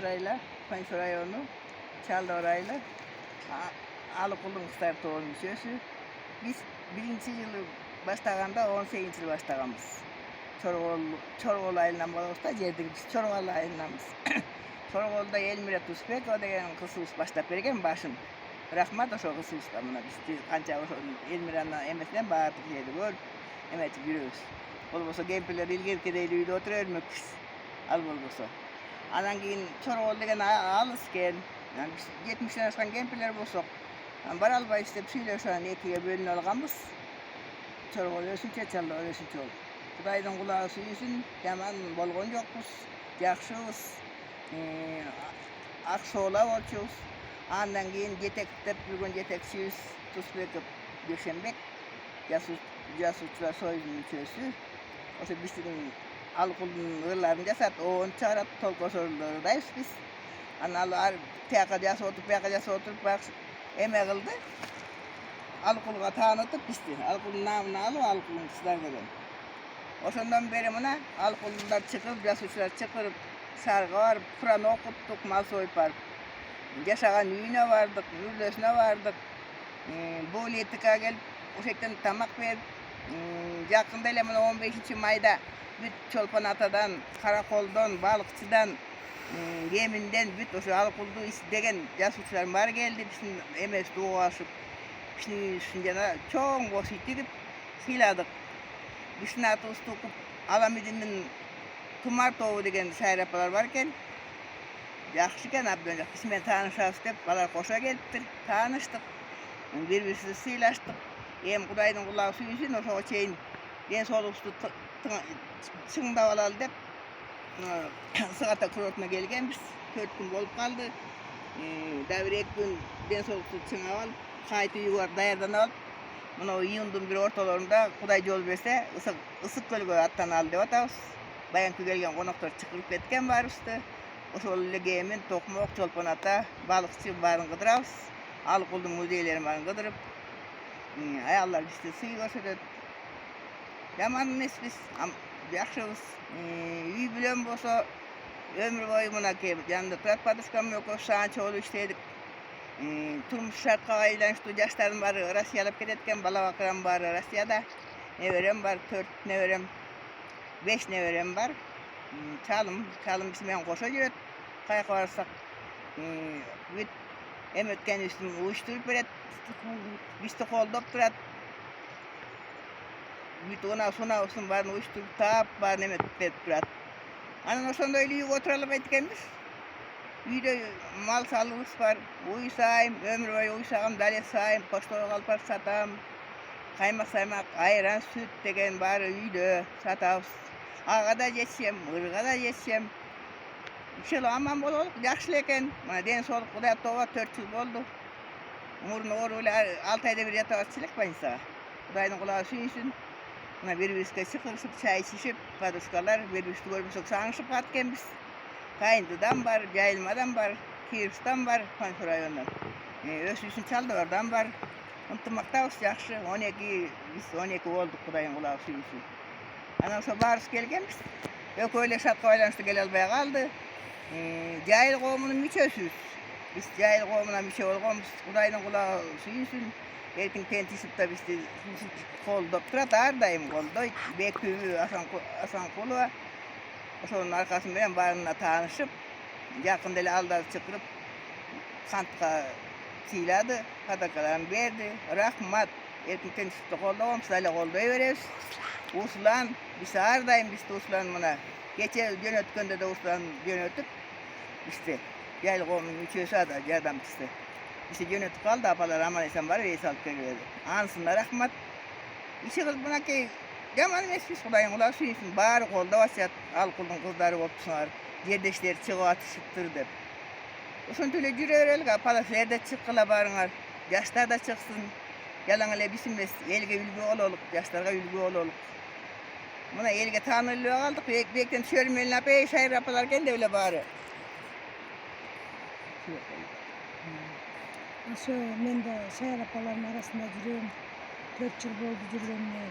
Arayla, Pançur rayonu, Çaldı Arayla, Alıkulun Kıstar Toğun müçösü. Biz birinci yılı başlaganda 18 yıl başlaganбыз. Çorgol ayından bolsa жердик biz Çorgol ayındanбыз. Çorgolda Elmira Tuspek o деген кызыбыз баштап берген башын. Рахмат ошо кызыбызга мына бизди канча ошо Элмиранын эмесинен баардык жерди көрүп, эметип жүрөбүз. Болбосо кемпирлер илгеркидей үйдө отура бермекпиз. Ал болбосо. Анан кийин Çorgol деген алыс экен. Биз 70-тен ашкан кемпирлер болсок, бара албайбыз деп сүйлөшүп анан экиге бөлүнүп алганбыз. Çorgol өсүнчө, Çaldı өсүнчө болду. Кудайдын кулагы сүйүсүн, жаман болгон жокпуз, жакшыбыз. Ак шоола болчубуз. Андан кийин жетектеп жүргөн жетекчибиз Тусбеков Дүйшөнбек, жасуучулар союзунун мүчөсү. Ошо биздин Алыкулдун ырларын жасап, оон чыгарат, толкосорлордайбыз биз. Анан ал тияка жасап отуруп, бияка жасап отуруп, эме кылды. Алыкулга таанытып бизди, Алыкулдун наамын алып, Алыкулдун кыздар деген. Ошондон бери мына Алыкулдулар чыгып, жасуучулар чакырып, шаарга барып, Куран окуттук, мал союп барып, жашаган үйүнө бардык, мүрдөсүнө бардык. Буолетикке келип, ошектен тамак берип, жакында эле мына 15-майда бүт Чолпон-Атадан, Караколдон, балыкчыдан, Кеминден бүт ошо Алыкулду издеген жасуучулар баары келди, биздин эмебизди угашып, биздин үйүбүздүн жана чоң бош үй тигип сыйладык. Биздин атыбызды укуп, Аламидиндин Тумар тобу деген шайыр апалар бар экен. Жакшы экен, абдан жакшы. Биз менен таанышабыз деп, алар кошо келиптир, тааныштык. Бири-бирибизди сыйлаштык. Эми Кудайдын кулагы сүйүнсүн, ошого чейин ден соолугубузду чыңдап алалы деп, Ыссык-Ата курорттуна келгенбиз. 4 күн болуп калды. Дагы бир 2 күн ден соолукту чыңап алып, кайта үйгө барып даярданып алып, мына июндун бир ортолорунда Кудай жол берсе, Ыссык көлгө аттаналы деп атабыз. Баянкы келген коноктор чакырып кеткен баарыбызды. Ошол эле Кемин, Токмок, Чолпон-Ата, балыкчы баарын кыдырабыз. Алыкулдун музейлерин баарын кыдырып, аялдар бизди сый көрсөтөт. Жаман эмеспиз, жакшыбыз. Үй бүлөм болсо өмүр бою мынакей жанында турат, подружкам экөөбүз анча болуп иштедик. Турмуш шартка байланыштуу жаштардын баары Россиялап кетет экен, бала бакырам баары Россияда. Неберем бар, 4 неберем, 5 неберем бар. Чалым биз менен кошо жүрөт. Каяка барсак, бүт эметкенибиздин уюштуруп берет. Бизди колдоп турат. Бүт унаа-сунаабыздын баарын уюштуруп таап, баарын эметип берип турат. Анан ошондой эле үйгө отура албайт экенбиз. Үйдө мал салыбыз бар. Уй сайым, өмүр бою уй сагам, дале сайым, поштого алып барып сатам. Каймак, саймак, айран, сүт деген баары үйдө сатабыз. Ага да жетсем, ырга да жетсем. Ишел аман бололук, жакшы эле экен. Мына ден соолук Кудай тобо 4 жыл болду. Мурун ооруп эле 6 айда бир жатабыз элек больницага. Кудайдын кулагы сүйүнсүн. Мына бири-бирибизге чакырышып, чай ичишип, подружкалар бири-бирибизди көрбөсөк сагынышып калат экенбиз. Кайындыдан бар, Жайылмадан бар, Кирстан бар, Pançur районунан. Өсүүсүн Çaldı'dan бар. Ынтымактабыз жакшы. 12 биз 12 болдук, Кудайдын кулагы сүйүнсүн. Анан ошо баарыбыз келгенбиз. Экөө эле шартка байланыштуу келе албай калды. Жайыл коомунун мүчөсүбүз. Биз Жайыл коомуна мүчө болгонбуз. Кудайдын кулагы сүйүнсүн. Эркин тентишип да бизди колдоп турат, ар дайым колдойт. Бекүбү Асанкулова. Ошонун аркасы менен баарына таанышып, жакында эле алдарды чакырып, кантка сыйлады, подаркаларын берди. Рахмат. Эркин тентишипти колдогонбуз, дале колдой беребиз. Услан, биз ар дайым бизди Услан мына кече жөнөткөндө да Услан жөнөтүп, бизди Жайыл коомунун мүчөсү да жардамчысы. Бизди жөнөтүп калды, апалар аман эсен барып эс алып келип берди. Анысына рахмат. Иши кылып мынакей жаман эмеспиз, Кудайдын кулагы сүйүнсүн. Баары колдоп атышат, Алыкулдун кыздары болупсуңар, жердештер чыгып атышыптыр деп. Ошентип эле жүрө берелик, апалар силер да чыккыла барыңар. Жаштар да чыксын. Жалаң эле биз эмес, элге үлгү бололук, жаштарга үлгү бололук. Мына элге таанылып калдык. Бектен Шөрмелин апа, шайыр апалар экен деп эле баары. Ошо мен да шайыр апалардын арасында жүрөм. 4 жыл болду жүргөнүмө.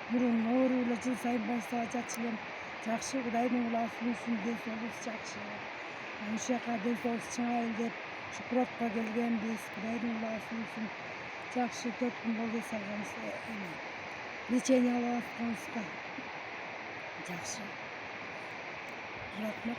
Мурун ооруп эле жыл сайын больницага жатчу элем. Жакшы, Кудайдын кулагы сүйүнсүн, ден соолугубуз жакшы. ушул жака ден соолук чыңайыл деп ушу курортко келгенбиз. Кудайдын ыраазы болсун. Жакшы 4 күн болду салганбыз. Лечение алып атканыбызга. Жакшы. Рахмат.